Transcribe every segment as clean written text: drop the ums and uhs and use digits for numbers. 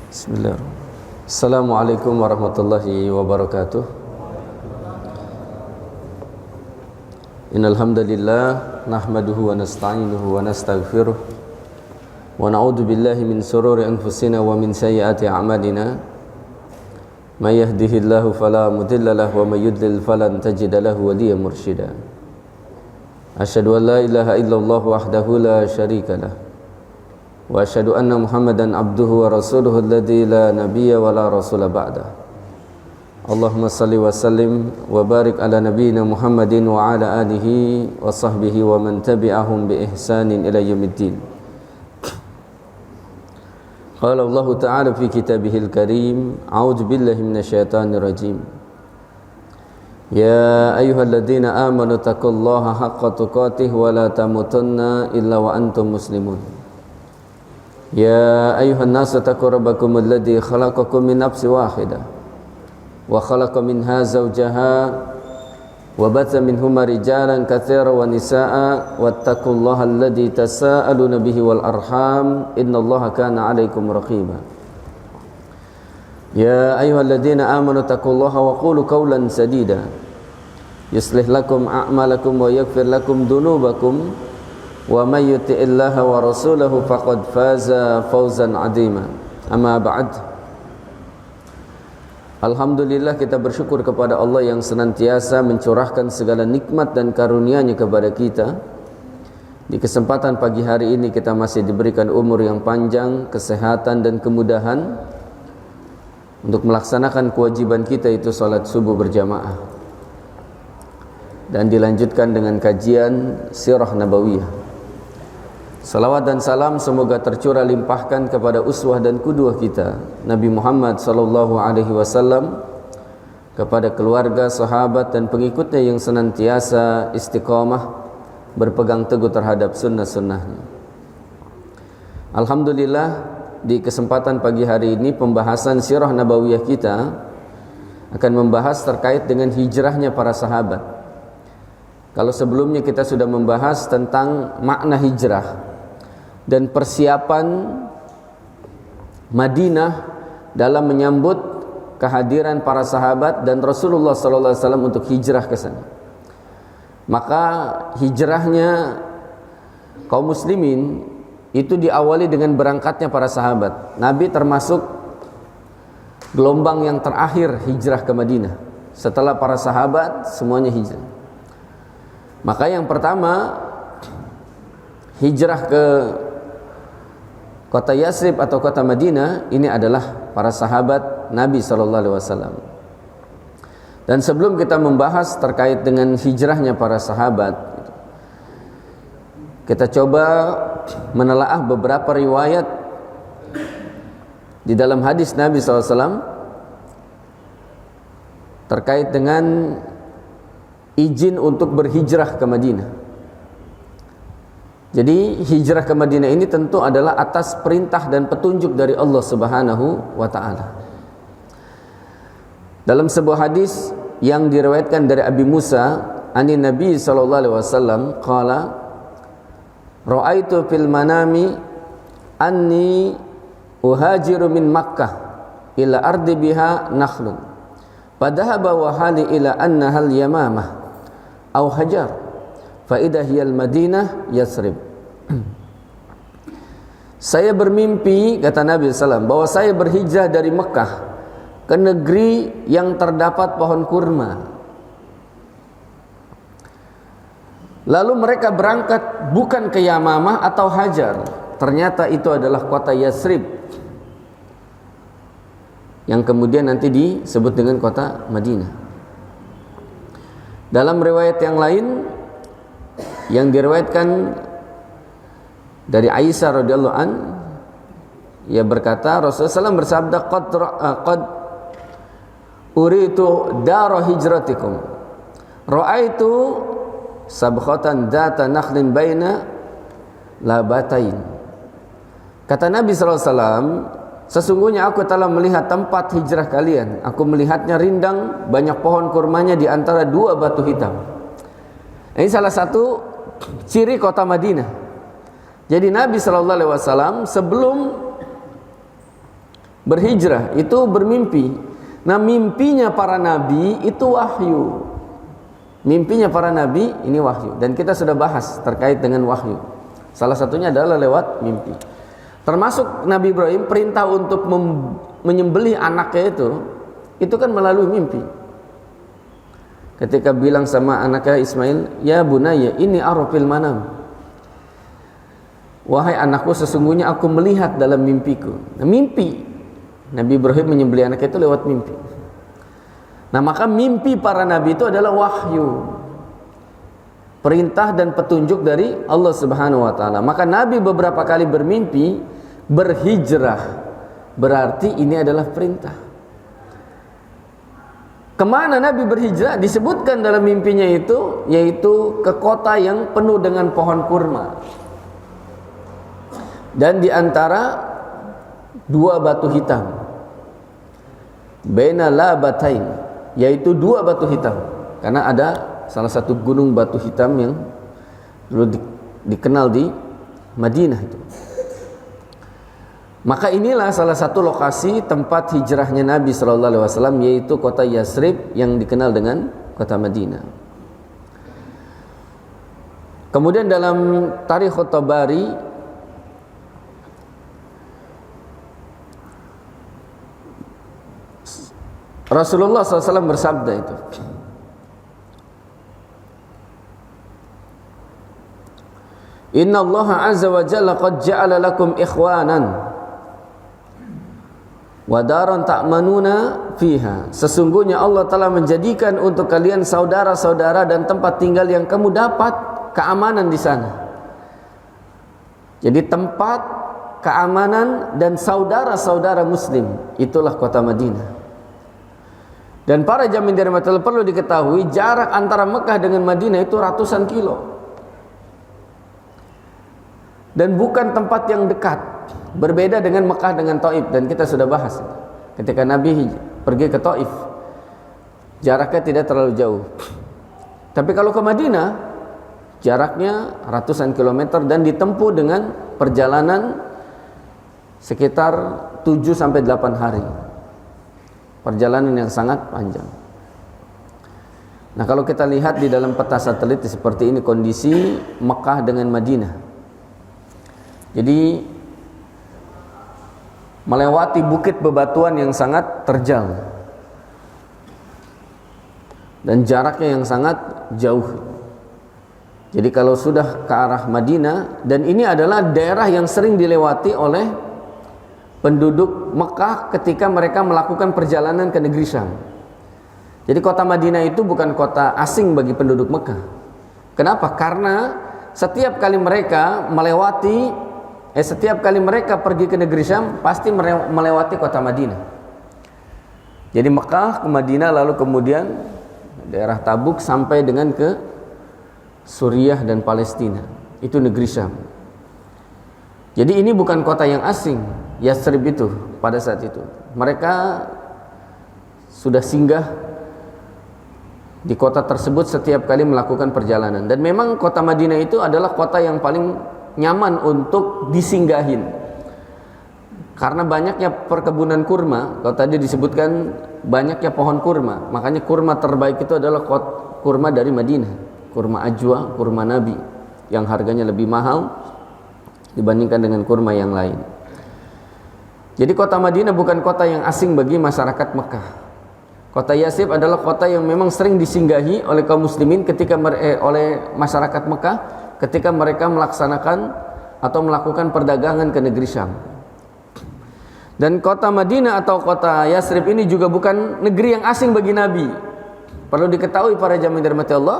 Bismillahirrahmanirrahim. Assalamualaikum warahmatullahi wabarakatuh. Innal hamdalillah nahmaduhu wa nasta'inuhu wa nastaghfiruh wa na'udzu billahi min shururi anfusina wa min sayyiati a'malina. May yahdihillahu fala mudilla lahu wa may yudlil falan tajida lahu waliyyan mursyida. Asyhadu an la ilaha illallah wahdahu la syarika lah wa asyhadu anna Muhammadan abduhu wa rasuluhu alladzi la nabiyya wa la rasula ba'da. Allahumma salli wa sallim wa barik ala nabiyyina Muhammadin wa ala alihi wa sahbihi wa man tabi'ahum bi ihsanin ila yaumiddin. Qala Allah ta'ala fi kitabihil karim, a'udzu billahi minasyaitonir rajim. Ya ayyuhalladzina amanu taqullaha haqqa tuqatih wa la tamutunna illa wa antum muslimun. Ya ayyuhan nasu taqu rabbakum alladzi khalaqakum min nafsin wahidah wa khalaqa minha zawjaha wa batha minhuma rijalan katsiran wa nisaa'a wattaqullaha alladzi tasaaluna bihi wal arham innallaha kana 'alaikum raqiba. Ya ayyuhalladzina amanu taqullaha wa qulu qawlan sadida yuslih lakum a'malakum wa yaghfir lakum dhunubakum wa may yuti'illaha wa rasulahu faqad faza fawzan 'azima. Amma ba'd. Alhamdulillah, kita bersyukur kepada Allah yang senantiasa mencurahkan segala nikmat dan karunia-Nya kepada kita. Di kesempatan pagi hari ini kita masih diberikan umur yang panjang, kesehatan dan kemudahan untuk melaksanakan kewajiban kita, itu salat subuh berjamaah, dan dilanjutkan dengan kajian sirah nabawiyah. Salawat dan salam semoga tercurah limpahkan kepada uswah dan qudwah kita Nabi Muhammad sallallahu alaihi wasallam, kepada keluarga, sahabat dan pengikutnya yang senantiasa istiqamah berpegang teguh terhadap sunnah-sunnahnya. Alhamdulillah, di kesempatan pagi hari ini pembahasan sirah nabawiyah kita akan membahas terkait dengan hijrahnya para sahabat. Kalau sebelumnya kita sudah membahas tentang makna hijrah dan persiapan Madinah dalam menyambut kehadiran para sahabat dan Rasulullah sallallahu alaihi wasallam untuk hijrah ke sana. Maka hijrahnya kaum muslimin itu diawali dengan berangkatnya para sahabat. Nabi termasuk gelombang yang terakhir hijrah ke Madinah. Setelah para sahabat semuanya hijrah. Maka yang pertama hijrah ke kota Yasrib atau kota Madinah ini adalah para sahabat Nabi SAW. Dan sebelum kita membahas terkait dengan hijrahnya para sahabat, kita coba menelaah beberapa riwayat di dalam hadis Nabi SAW terkait dengan izin untuk berhijrah ke Madinah. Jadi hijrah ke Madinah ini tentu adalah atas perintah dan petunjuk dari Allah Subhanahu wa taala. Dalam sebuah hadis yang diriwayatkan dari Abi Musa, ani Nabi sallallahu alaihi wasallam qala, ra'aitu fil manami anni uhajiru min Makkah ila ardi biha nakhlun. Padahaba wa hali ila anna hal yamamah au hajar fa idha hiya al Madinah Yasrib. Saya bermimpi, kata Nabi SAW, bahwa saya berhijrah dari Mekah ke negeri yang terdapat pohon kurma. Lalu mereka berangkat bukan ke Yamamah atau Hajar. Ternyata itu adalah kota Yasrib, yang kemudian nanti disebut dengan kota Madinah. Dalam riwayat yang lain yang diriwayatkan dari Aisyah radhiyallahu an, ia berkata Rasulullah SAW bersabda, qad uritu dara hijratikum ra'aitu sabkhatan data nakhlin baina labatain. Kata Nabi SAW, sesungguhnya aku telah melihat tempat hijrah kalian. Aku melihatnya rindang, banyak pohon kurmanya di antara dua batu hitam. Ini salah satu ciri kota Madinah. Jadi Nabi SAW sebelum berhijrah itu bermimpi. Nah, mimpinya para nabi itu wahyu. Mimpinya para nabi ini wahyu, dan kita sudah bahas terkait dengan wahyu. Salah satunya adalah lewat mimpi. Termasuk Nabi Ibrahim perintah untuk menyembelih anaknya itu kan melalui mimpi. Ketika bilang sama anaknya Ismail, "Ya bunayya, ini arafil manam." Wahai anakku, sesungguhnya aku melihat dalam mimpiku. Nah, mimpi Nabi Ibrahim menyembelih anaknya itu lewat mimpi. Nah, maka mimpi para nabi itu adalah wahyu, perintah dan petunjuk dari Allah Subhanahu wa taala. Maka Nabi beberapa kali bermimpi berhijrah, berarti ini adalah perintah. Kemana Nabi berhijrah? Disebutkan dalam mimpinya itu, yaitu ke kota yang penuh dengan pohon kurma. Dan di antara dua batu hitam, baina labatain, yaitu dua batu hitam. Karena ada salah satu gunung batu hitam yang dulu dikenal di Madinah itu. Maka inilah salah satu lokasi tempat hijrahnya Nabi SAW, yaitu kota Yasrib yang dikenal dengan kota Madinah. Kemudian dalam Tarikh At-Tabari Rasulullah SAW bersabda itu, "Inna Allah azza wa jalla qad ja'ala lakum ikhwanan wa daran ta'manuna fiha." Sesungguhnya Allah telah menjadikan untuk kalian saudara-saudara dan tempat tinggal yang kamu dapat keamanan di sana. Jadi tempat keamanan dan saudara-saudara muslim, itulah kota Madinah. Dan para jamaah dirahmati Allah, perlu diketahui jarak antara Mekah dengan Madinah itu ratusan kilo. Dan bukan tempat yang dekat. Berbeda dengan Mekah dengan Taif, dan kita sudah bahas ketika Nabi pergi ke Taif, jaraknya tidak terlalu jauh. Tapi kalau ke Madinah, jaraknya ratusan kilometer dan ditempuh dengan perjalanan sekitar 7-8 hari. Perjalanan yang sangat panjang. Nah, kalau kita lihat di dalam peta satelit seperti ini kondisi Mekah dengan Madinah. Jadi melewati bukit bebatuan yang sangat terjal dan jaraknya yang sangat jauh. Jadi kalau sudah ke arah Madinah, dan ini adalah daerah yang sering dilewati oleh penduduk Mekah ketika mereka melakukan perjalanan ke negeri Syam. Jadi kota Madinah itu bukan kota asing bagi penduduk Mekah. Kenapa? Karena setiap kali mereka pergi ke negeri Syam, pasti melewati kota Madinah. Jadi Mekah ke Madinah, lalu kemudian daerah Tabuk sampai dengan ke Suriah dan Palestina. Itu negeri Syam. Jadi ini bukan kota yang asing, Yasrib itu pada saat itu. Mereka sudah singgah di kota tersebut setiap kali melakukan perjalanan. Dan memang kota Madinah itu adalah kota yang paling nyaman untuk disinggahin, karena banyaknya perkebunan kurma. Kalau tadi disebutkan banyaknya pohon kurma, makanya kurma terbaik itu adalah kurma dari Madinah, kurma ajwa, kurma Nabi, yang harganya lebih mahal dibandingkan dengan kurma yang lain. Jadi kota Madinah bukan kota yang asing bagi masyarakat Mekah. Kota Yasrib adalah kota yang memang sering disinggahi oleh kaum muslimin oleh masyarakat Mekah ketika mereka melaksanakan atau melakukan perdagangan ke negeri Syam. Dan kota Madinah atau kota Yasrib ini juga bukan negeri yang asing bagi Nabi. Perlu diketahui para jamaah dirahmati Allah,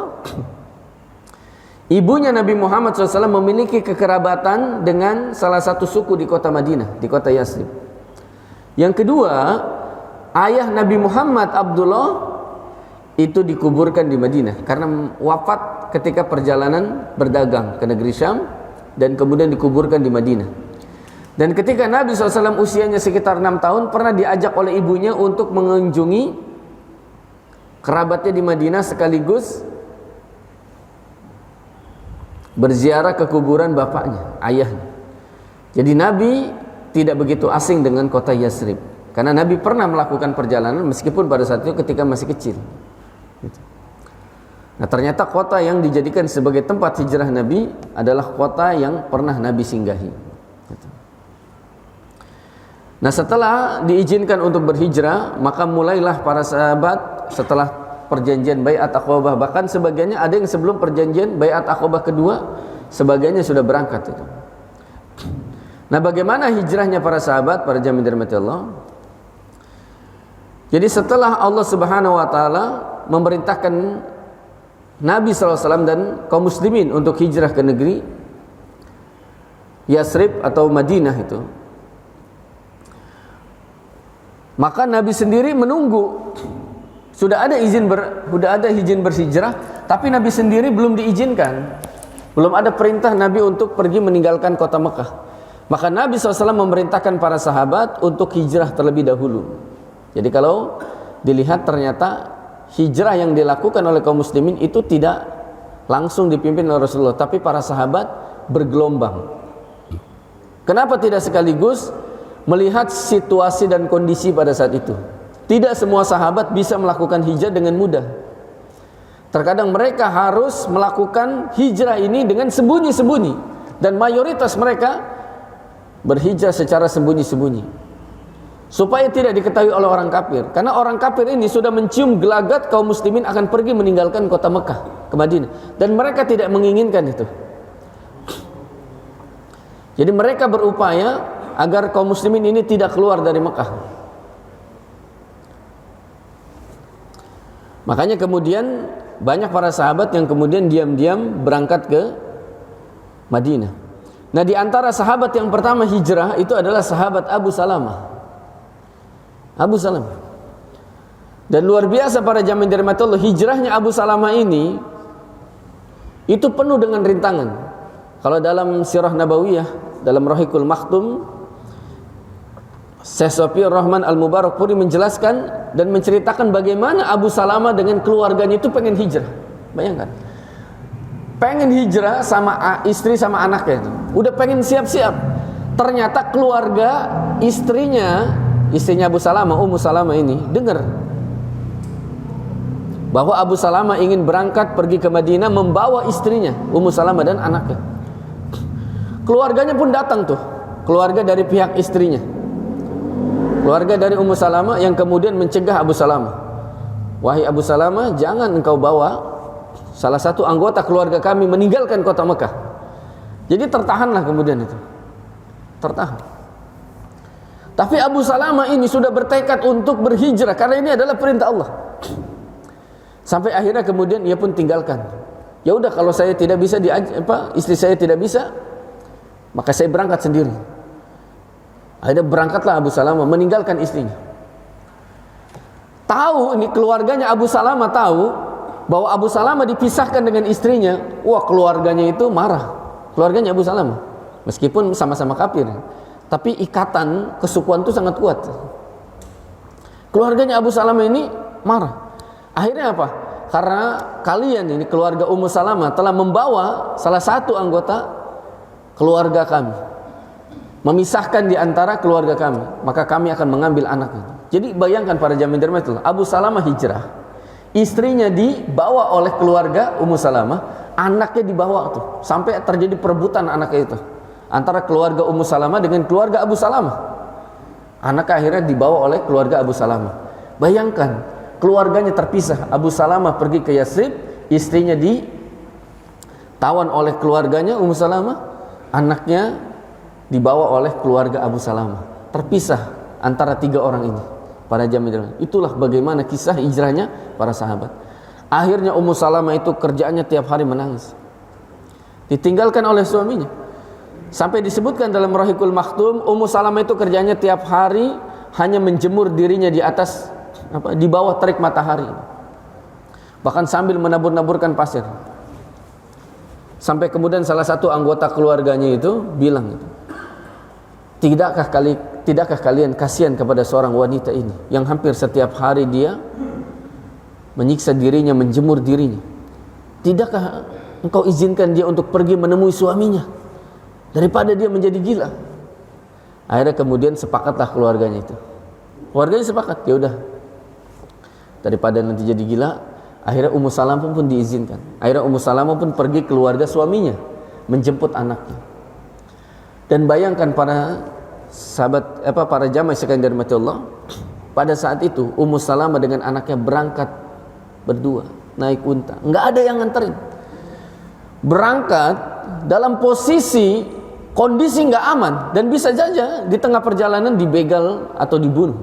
ibunya Nabi Muhammad SAW memiliki kekerabatan dengan salah satu suku di kota Madinah, di kota Yasrib. Yang kedua, ayah Nabi Muhammad, Abdullah, itu dikuburkan di Madinah karena wafat ketika perjalanan berdagang ke negeri Syam, dan kemudian dikuburkan di Madinah. Dan ketika Nabi SAW usianya sekitar 6 tahun, pernah diajak oleh ibunya untuk mengunjungi kerabatnya di Madinah, sekaligus berziarah ke kuburan bapaknya, ayahnya. Jadi Nabi tidak begitu asing dengan kota Yasrib. Karena Nabi pernah melakukan perjalanan meskipun pada saat itu ketika masih kecil. Gitu. Nah, ternyata kota yang dijadikan sebagai tempat hijrah Nabi adalah kota yang pernah Nabi singgahi. Gitu. Nah, setelah diizinkan untuk berhijrah, maka mulailah para sahabat setelah perjanjian Baiat Aqabah, bahkan sebagiannya ada yang sebelum perjanjian Baiat Aqabah kedua, sebagiannya sudah berangkat itu. Nah, bagaimana hijrahnya para sahabat, para jamaah dirahmati Allah? Jadi setelah Allah Subhanahu wa taala memerintahkan Nabi SAW dan kaum muslimin untuk hijrah ke negeri Yasrib atau Madinah itu, maka Nabi sendiri menunggu. Sudah ada izin berhijrah, tapi Nabi sendiri belum diizinkan. Belum ada perintah Nabi untuk pergi meninggalkan kota Mekah. Maka Nabi SAW memerintahkan para sahabat untuk hijrah terlebih dahulu. Jadi kalau dilihat ternyata hijrah yang dilakukan oleh kaum muslimin itu tidak langsung dipimpin oleh Rasulullah, tapi para sahabat bergelombang. Kenapa tidak sekaligus? Melihat situasi dan kondisi pada saat itu. Tidak semua sahabat bisa melakukan hijrah dengan mudah. Terkadang mereka harus melakukan hijrah ini dengan sembunyi-sembunyi, dan mayoritas mereka berhijrah secara sembunyi-sembunyi supaya tidak diketahui oleh orang kafir. Karena orang kafir ini sudah mencium gelagat kaum muslimin akan pergi meninggalkan kota Mekah ke Madinah, dan mereka tidak menginginkan itu. Jadi mereka berupaya agar kaum muslimin ini tidak keluar dari Mekah. Makanya kemudian banyak para sahabat yang kemudian diam-diam berangkat ke Madinah. Nah, di antara sahabat yang pertama hijrah itu adalah sahabat Abu Salamah. Dan luar biasa para jamaah dirahmati Allah, hijrahnya Abu Salamah ini itu penuh dengan rintangan. Kalau dalam Sirah Nabawiyah, dalam Rahiqul Maktum, Syekh Sofiyur Rahman Al-Mubarakpuri menjelaskan dan menceritakan bagaimana Abu Salamah dengan keluarganya itu pengen hijrah. Bayangkan, pengen hijrah sama istri sama anaknya itu. Udah pengen siap-siap. Ternyata keluarga istrinya Abu Salamah, Ummu Salamah ini dengar bahwa Abu Salamah ingin berangkat pergi ke Madinah membawa istrinya Ummu Salamah dan anaknya. Keluarganya pun datang tuh, keluarga dari pihak istrinya, keluarga dari Ummu Salamah, yang kemudian mencegah Abu Salamah. Wahai Abu Salamah, jangan engkau bawa salah satu anggota keluarga kami meninggalkan kota Mekah. Jadi tertahanlah kemudian itu, tertahan. Tapi Abu Salamah ini sudah bertekad untuk berhijrah karena ini adalah perintah Allah. Sampai akhirnya kemudian ia pun tinggalkan. Ya udah, kalau saya tidak bisa istri saya tidak bisa, maka saya berangkat sendiri. Akhirnya berangkatlah Abu Salamah meninggalkan istrinya. Tahu ini keluarganya Abu Salamah tahu bahwa Abu Salamah dipisahkan dengan istrinya. Wah, keluarganya itu marah. Keluarganya Abu Salamah, meskipun sama-sama kafir, tapi ikatan kesukuan itu sangat kuat. Keluarganya Abu Salamah ini marah. Akhirnya apa? Karena kalian ini keluarga Ummu Salamah telah membawa salah satu anggota keluarga kami, memisahkan di antara keluarga kami, maka kami akan mengambil anaknya. Jadi bayangkan para jamaah dirahmati Allah, Abu Salamah hijrah, istrinya dibawa oleh keluarga Ummu Salamah, anaknya dibawa tuh, sampai terjadi perebutan anaknya itu antara keluarga Ummu Salamah dengan keluarga Abu Salamah. Anak akhirnya dibawa oleh keluarga Abu Salamah. Bayangkan, keluarganya terpisah. Abu Salamah pergi ke Yasrib, istrinya ditawan oleh keluarganya Ummu Salamah, anaknya dibawa oleh keluarga Abu Salamah. Terpisah antara tiga orang ini. Para jamaah, itulah bagaimana kisah hijrahnya para sahabat. Akhirnya Ummu Salamah itu kerjaannya tiap hari menangis, ditinggalkan oleh suaminya. Sampai disebutkan dalam Rahiqul Maktum, Ummu Salamah itu kerjanya tiap hari hanya menjemur dirinya di atas di bawah terik matahari, bahkan sambil menabur-naburkan pasir. Sampai kemudian salah satu anggota keluarganya itu bilang, tidakkah kalian kasihan kepada seorang wanita ini yang hampir setiap hari dia menyiksa dirinya, menjemur dirinya? Tidakkah engkau izinkan dia untuk pergi menemui suaminya daripada dia menjadi gila? Akhirnya kemudian sepakatlah keluarganya itu, Keluarganya sepakat, ya udah. Daripada nanti jadi gila, akhirnya Ummu Salamah pun diizinkan. Akhirnya Ummu Salamah pun pergi keluarga suaminya menjemput anaknya. Dan bayangkan para sahabat para jamaah sekalian dari Allah, pada saat itu Ummu Salamah dengan anaknya berangkat berdua naik unta, nggak ada yang nganterin. Berangkat dalam posisi kondisi nggak aman dan bisa saja di tengah perjalanan dibegal atau dibunuh.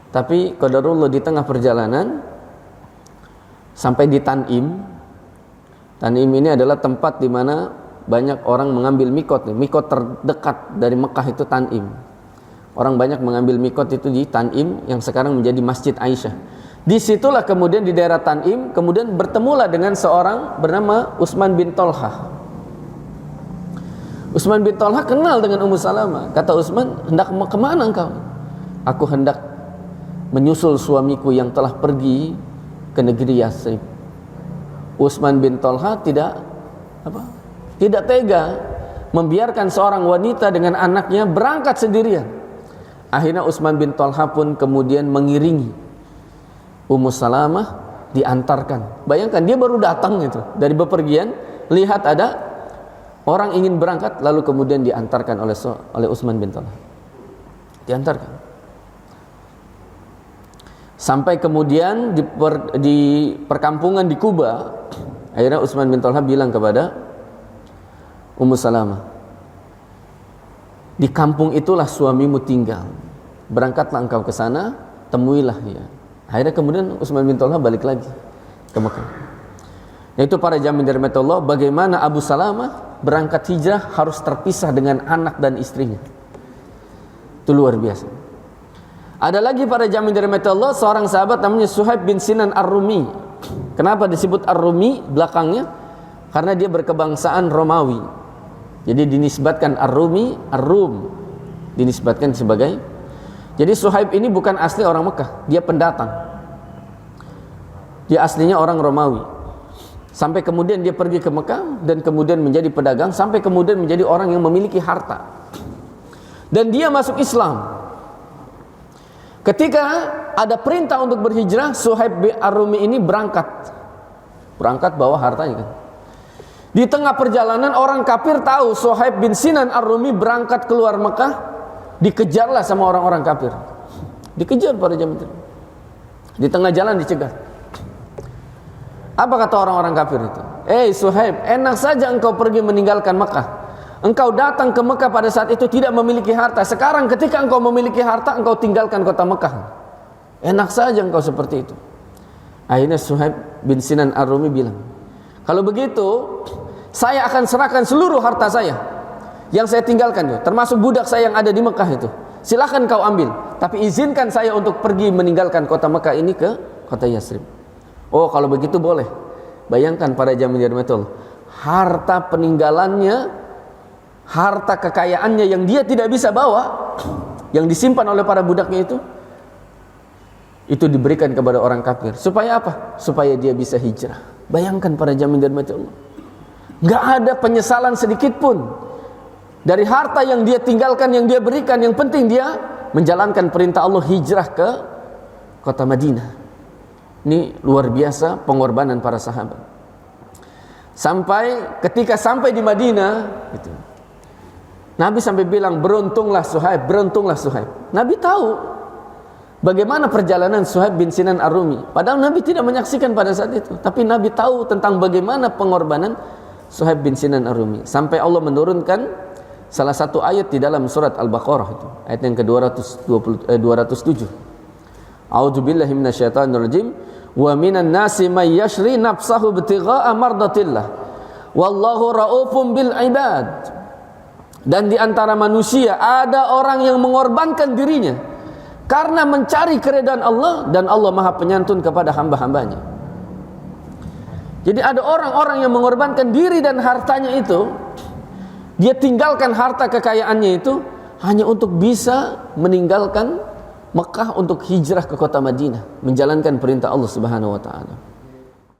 Tapi qadarullah di tengah perjalanan sampai di Tan'im. Tan'im ini adalah tempat di mana banyak orang mengambil mikot. Mikot terdekat dari Mekah itu Tan'im. Orang banyak mengambil mikot itu di Tan'im yang sekarang menjadi Masjid Aisyah. Disitulah kemudian di daerah Tan'im kemudian bertemulah dengan seorang bernama Utsman bin Tolhah. Utsman bin Tolhah kenal dengan Ummu Salamah. Kata Utsman, hendak mau kemana engkau? Aku hendak menyusul suamiku yang telah pergi ke negeri Yathrib. Utsman bin Tolhah tidak tega membiarkan seorang wanita dengan anaknya berangkat sendirian. Akhirnya Utsman bin Tolhah pun kemudian mengiringi Ummu Salamah, diantarkan. Bayangkan dia baru datang itu dari bepergian, lihat ada orang ingin berangkat, lalu kemudian diantarkan oleh Utsman bin Tolhah. Diantarkan. Sampai kemudian di perkampungan di Kuba, akhirnya Utsman bin Tolhah bilang kepada Ummu Salamah, di kampung itulah suamimu tinggal. Berangkatlah engkau ke sana, temuilah dia. Akhirnya kemudian Utsman bin Tolhah balik lagi ke Mekah. Yaitu para jamaah dari Allah, bagaimana Abu Salamah berangkat hijrah harus terpisah dengan anak dan istrinya. Itu luar biasa. Ada lagi para jamaah dari Allah, seorang sahabat namanya Suhaib bin Sinan Ar-Rumi. Kenapa disebut Ar-Rumi belakangnya? Karena dia berkebangsaan Romawi. Jadi dinisbatkan Ar-Rumi, Ar-Rum. Dinisbatkan sebagai. Jadi Suhaib ini bukan asli orang Mekah, dia pendatang. Dia aslinya orang Romawi. Sampai kemudian dia pergi ke Mekah dan kemudian menjadi pedagang, sampai kemudian menjadi orang yang memiliki harta. Dan dia masuk Islam. Ketika ada perintah untuk berhijrah, Suhaib bin Ar-Rumi ini berangkat bawa hartanya kan. Di tengah perjalanan orang kafir tahu Suhaib bin Sinan Ar-Rumi berangkat keluar Mekah, dikejarlah sama orang-orang kafir. Dikejar para jamaah. Di tengah jalan dicegat. Apa kata orang-orang kafir itu? Suhaib, enak saja engkau pergi meninggalkan Mekah. Engkau datang ke Mekah pada saat itu tidak memiliki harta. Sekarang ketika engkau memiliki harta, engkau tinggalkan kota Mekah. Enak saja engkau seperti itu. Akhirnya Suhaib bin Sinan Ar-Rumi bilang, kalau begitu saya akan serahkan seluruh harta saya yang saya tinggalkan itu, termasuk budak saya yang ada di Mekah itu. Silakan kau ambil, tapi izinkan saya untuk pergi meninggalkan kota Mekah ini ke kota Yathrib. Oh, kalau begitu boleh. Bayangkan para jamaah Allah, harta peninggalannya, harta kekayaannya yang dia tidak bisa bawa, yang disimpan oleh para budaknya itu diberikan kepada orang kafir. Supaya apa? Supaya dia bisa hijrah. Bayangkan para jamaah Allah, nggak ada penyesalan sedikit pun dari harta yang dia tinggalkan, yang dia berikan. Yang penting dia menjalankan perintah Allah, hijrah ke kota Madinah. Ini luar biasa pengorbanan para sahabat. Sampai ketika sampai di Madinah gitu, Nabi sampai bilang, beruntunglah Suhaib, beruntunglah Suhaib. Nabi tahu bagaimana perjalanan Suhaib bin Sinan Ar-Rumi. Padahal Nabi tidak menyaksikan pada saat itu, tapi Nabi tahu tentang bagaimana pengorbanan Suhaib bin Sinan Ar-Rumi. Sampai Allah menurunkan salah satu ayat di dalam surat Al-Baqarah itu, ayat yang ke-207. A'udzubillahi minasyaitonirrajim. Wa minan nasi may yashri nafsahu ibtigha'a mardatillah. Wallahu raufum bil ibad. Dan di antara manusia ada orang yang mengorbankan dirinya karena mencari keridhaan Allah, dan Allah Maha Penyantun kepada hamba-hambanya. Jadi ada orang-orang yang mengorbankan diri dan hartanya itu, dia tinggalkan harta kekayaannya itu hanya untuk bisa meninggalkan Mekah untuk hijrah ke kota Madinah, menjalankan perintah Allah Subhanahu wa taala.